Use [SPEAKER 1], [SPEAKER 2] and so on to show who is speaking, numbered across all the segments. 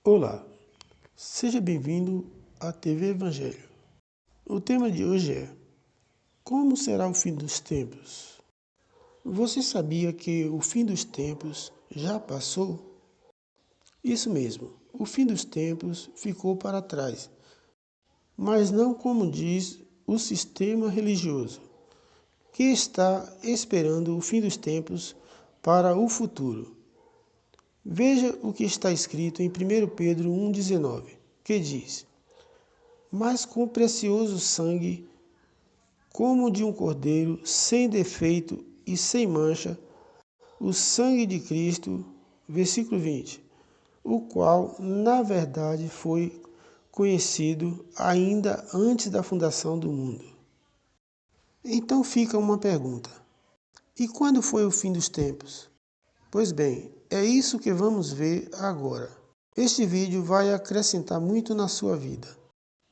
[SPEAKER 1] Olá, seja bem-vindo à TV Evangelho. O tema de hoje é: como será o fim dos tempos? Você sabia que o fim dos tempos já passou? Isso mesmo, o fim dos tempos ficou para trás, mas não como diz o sistema religioso, que está esperando o fim dos tempos para o futuro. Veja o que está escrito em 1 Pedro 1,19, que diz: Mas com precioso sangue, como de um cordeiro, sem defeito e sem mancha, o sangue de Cristo, versículo 20, o qual, na verdade, foi conhecido ainda antes da fundação do mundo. Então fica uma pergunta: e quando foi o fim dos tempos? Pois bem, é isso que vamos ver agora. Este vídeo vai acrescentar muito na sua vida.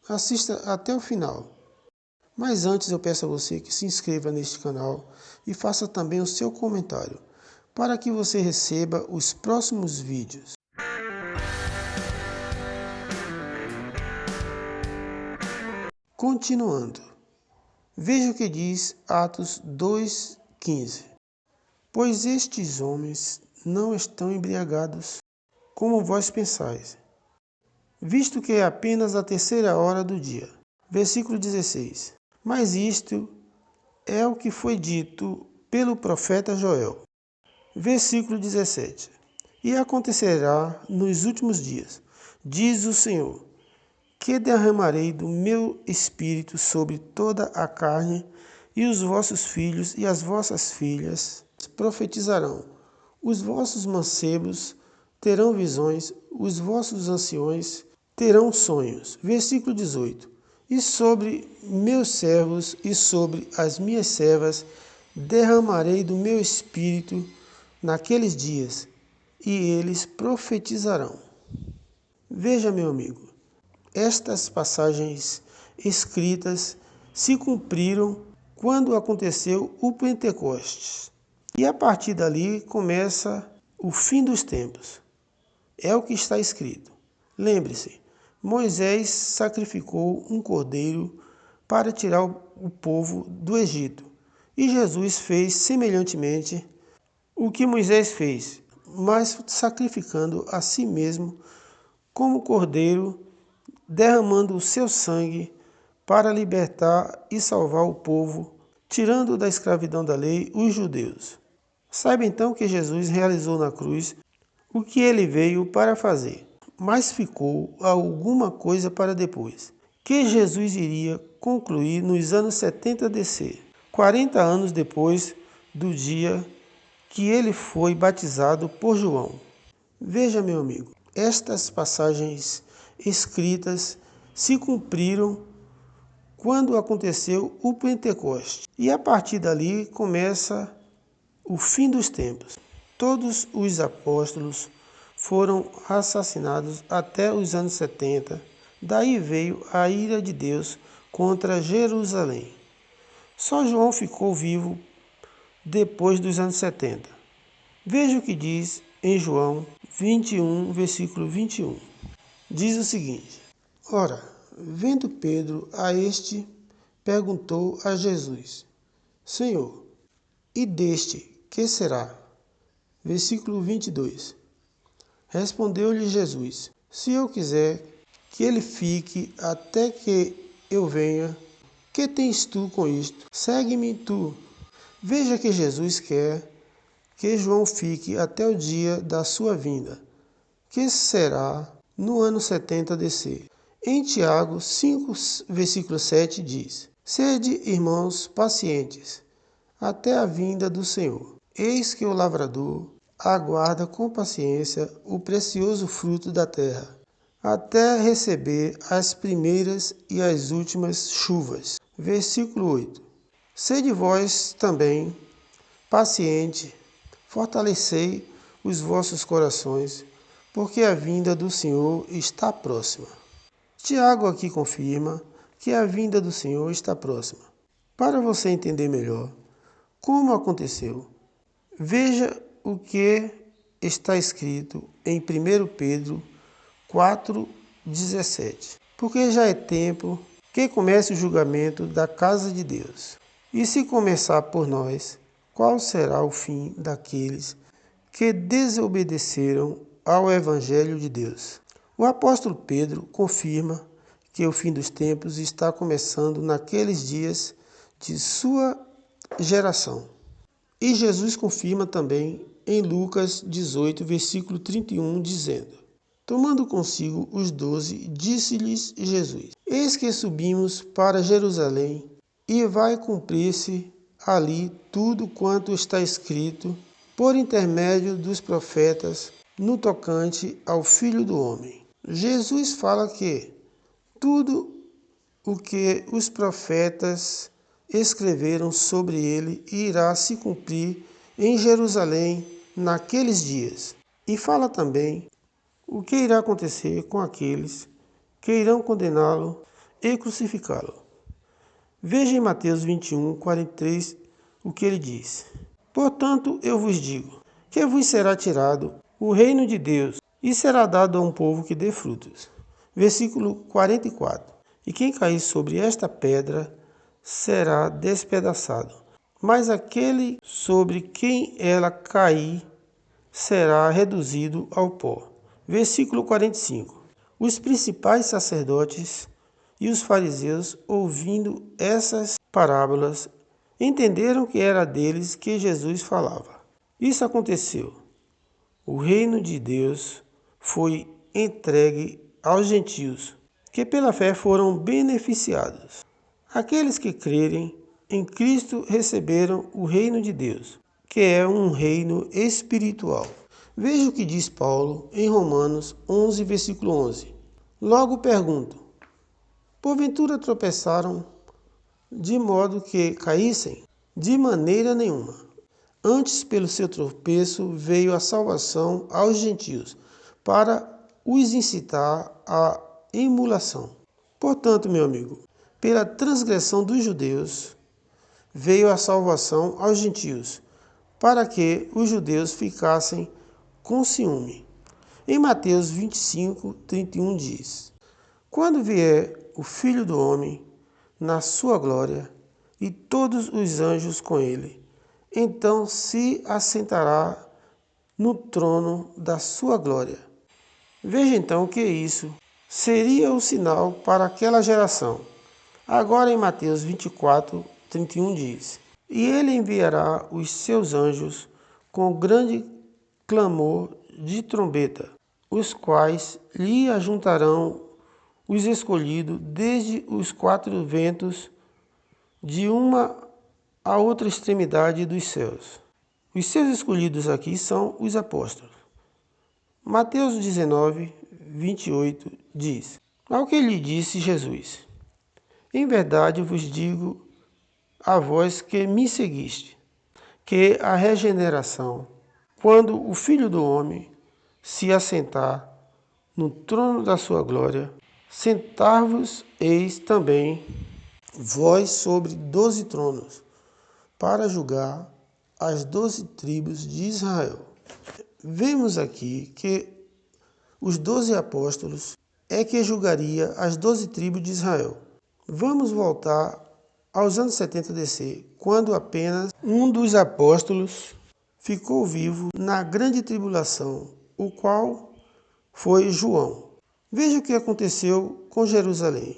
[SPEAKER 1] Assista até o final. Mas antes eu peço a você que se inscreva neste canal e faça também o seu comentário, para que você receba os próximos vídeos. Continuando, veja o que diz Atos 2,15. Pois estes homens não estão embriagados, como vós pensais, visto que é apenas a 3ª hora do dia. Versículo 16. Mas isto é o que foi dito pelo profeta Joel. Versículo 17. E acontecerá nos últimos dias, diz o Senhor, que derramarei do meu espírito sobre toda a carne, e os vossos filhos e as vossas filhas profetizarão. Os vossos mancebos terão visões, os vossos anciões terão sonhos. Versículo 18. E sobre meus servos e sobre as minhas servas derramarei do meu espírito naqueles dias, e eles profetizarão. Veja, meu amigo, estas passagens escritas se cumpriram quando aconteceu o Pentecostes. E a partir dali começa o fim dos tempos. É o que está escrito. Lembre-se, Moisés sacrificou um cordeiro para tirar o povo do Egito. E Jesus fez semelhantemente o que Moisés fez, mas sacrificando a si mesmo como cordeiro, derramando o seu sangue para libertar e salvar o povo, tirando da escravidão da lei os judeus. Saiba então que Jesus realizou na cruz o que ele veio para fazer, mas ficou alguma coisa para depois, que Jesus iria concluir nos anos 70 DC, 40 anos depois do dia que ele foi batizado por João. Veja, meu amigo, estas passagens escritas se cumpriram quando aconteceu o Pentecostes. E a partir dali começa o fim dos tempos. Todos os apóstolos foram assassinados até os anos 70. Daí veio a ira de Deus contra Jerusalém. Só João ficou vivo depois dos anos 70. Veja o que diz em João 21, versículo 21. Diz o seguinte: Ora, vendo Pedro a este, perguntou a Jesus: Senhor, e deste que será? Versículo 22. Respondeu-lhe Jesus: Se eu quiser que ele fique até que eu venha, que tens tu com isto? Segue-me tu. Veja que Jesus quer que João fique até o dia da sua vinda, que será no ano 70 DC. Em Tiago 5, versículo 7 diz: Sede, irmãos, pacientes, até a vinda do Senhor. Eis que o lavrador aguarda com paciência o precioso fruto da terra, até receber as primeiras e as últimas chuvas. Versículo 8. Sede vós também paciente, fortalecei os vossos corações, porque a vinda do Senhor está próxima. Tiago aqui confirma que a vinda do Senhor está próxima. Para você entender melhor como aconteceu, veja o que está escrito em 1 Pedro 4:17. Porque já é tempo que comece o julgamento da casa de Deus. E se começar por nós, qual será o fim daqueles que desobedeceram ao Evangelho de Deus? O apóstolo Pedro confirma que o fim dos tempos está começando naqueles dias de sua geração. E Jesus confirma também em Lucas 18, versículo 31, dizendo: Tomando consigo os 12, disse-lhes Jesus: Eis que subimos para Jerusalém, e vai cumprir-se ali tudo quanto está escrito por intermédio dos profetas no tocante ao Filho do Homem. Jesus fala que tudo o que os profetas escreveram sobre ele irá se cumprir em Jerusalém naqueles dias. E fala também o que irá acontecer com aqueles que irão condená-lo e crucificá-lo. Veja em Mateus 21, 43 o que ele diz: Portanto, eu vos digo, que vos será tirado o reino de Deus e será dado a um povo que dê frutos. Versículo 44. E quem cair sobre esta pedra será despedaçado, mas aquele sobre quem ela cair será reduzido ao pó. Versículo 45. Os principais sacerdotes e os fariseus, ouvindo essas parábolas, entenderam que era deles que Jesus falava. Isso aconteceu. O reino de Deus foi entregue aos gentios, que pela fé foram beneficiados. Aqueles que crerem em Cristo receberam o reino de Deus, que é um reino espiritual. Veja o que diz Paulo em Romanos 11, versículo 11. Logo pergunto, porventura tropeçaram de modo que caíssem? De maneira nenhuma. Antes, pelo seu tropeço, veio a salvação aos gentios, para os incitar à emulação. Portanto, meu amigo, pela transgressão dos judeus, veio a salvação aos gentios, para que os judeus ficassem com ciúme. Em Mateus 25, 31 diz: Quando vier o Filho do Homem na sua glória, e todos os anjos com ele, então se assentará no trono da sua glória. Veja então que isso seria o sinal para aquela geração. Agora em Mateus 24, 31 diz: E ele enviará os seus anjos com grande clamor de trombeta, os quais lhe ajuntarão os escolhidos desde os quatro ventos, de uma a outra extremidade dos céus. Os seus escolhidos aqui são os apóstolos. Mateus 19, 28 diz: Ao que lhe disse Jesus: Em verdade vos digo a vós que me seguiste, que a regeneração, quando o Filho do Homem se assentar no trono da sua glória, sentar-vos-eis também vós sobre 12 tronos, para julgar as 12 tribos de Israel. Vemos aqui que os 12 apóstolos é que julgaria as 12 tribos de Israel. Vamos voltar aos anos 70 DC, quando apenas um dos apóstolos ficou vivo na grande tribulação, o qual foi João. Veja o que aconteceu com Jerusalém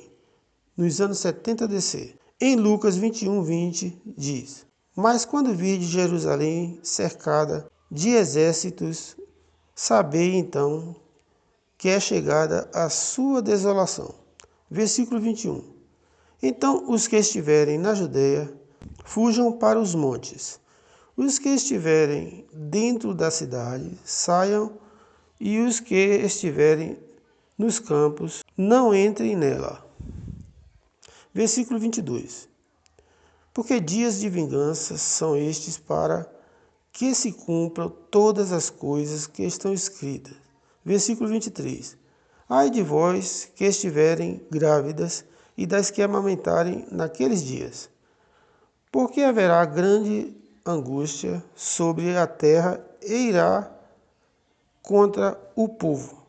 [SPEAKER 1] nos anos 70 DC. Em Lucas 21, 20 diz: Mas quando virdes Jerusalém cercada de exércitos, sabei então que é chegada a sua desolação. Versículo 21. Então os que estiverem na Judeia, fujam para os montes. Os que estiverem dentro da cidade, saiam, e os que estiverem nos campos, não entrem nela. Versículo 22. Porque dias de vingança são estes para que se cumpram todas as coisas que estão escritas. Versículo 23. Ai de vós que estiverem grávidas e das que amamentarem naqueles dias, porque haverá grande angústia sobre a terra e irá contra o povo.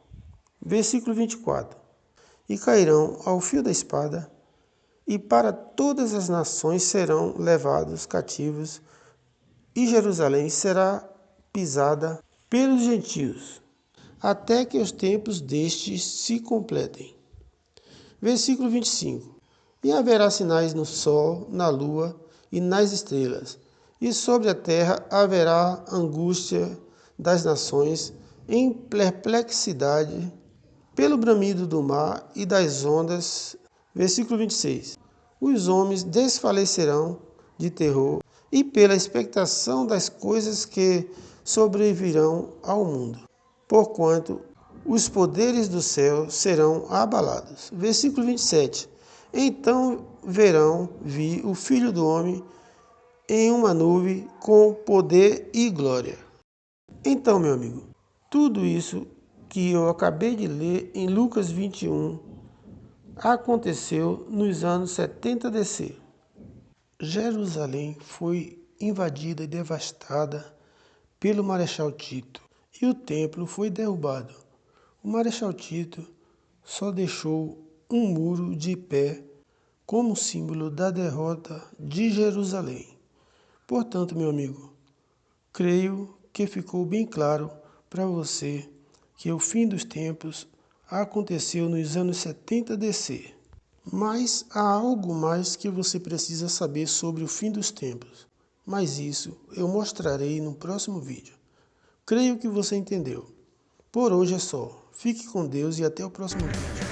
[SPEAKER 1] Versículo 24. E cairão ao fio da espada, e para todas as nações serão levados cativos, e Jerusalém será pisada pelos gentios, até que os tempos destes se completem. Versículo 25. E haverá sinais no sol, na lua e nas estrelas, e sobre a terra haverá angústia das nações, em perplexidade, pelo bramido do mar e das ondas. Versículo 26. Os homens desfalecerão de terror e pela expectação das coisas que sobrevirão ao mundo, porquanto os poderes do céu serão abalados. Versículo 27. Então vi o Filho do Homem em uma nuvem com poder e glória. Então, meu amigo, tudo isso que eu acabei de ler em Lucas 21 aconteceu nos anos 70 DC. Jerusalém foi invadida e devastada pelo Marechal Tito e o templo foi derrubado. O Marechal Tito só deixou um muro de pé como símbolo da derrota de Jerusalém. Portanto, meu amigo, creio que ficou bem claro para você que o fim dos tempos aconteceu nos anos 70 DC. Mas há algo mais que você precisa saber sobre o fim dos tempos. Mas isso eu mostrarei no próximo vídeo. Creio que você entendeu. Por hoje é só. Fique com Deus e até o próximo vídeo.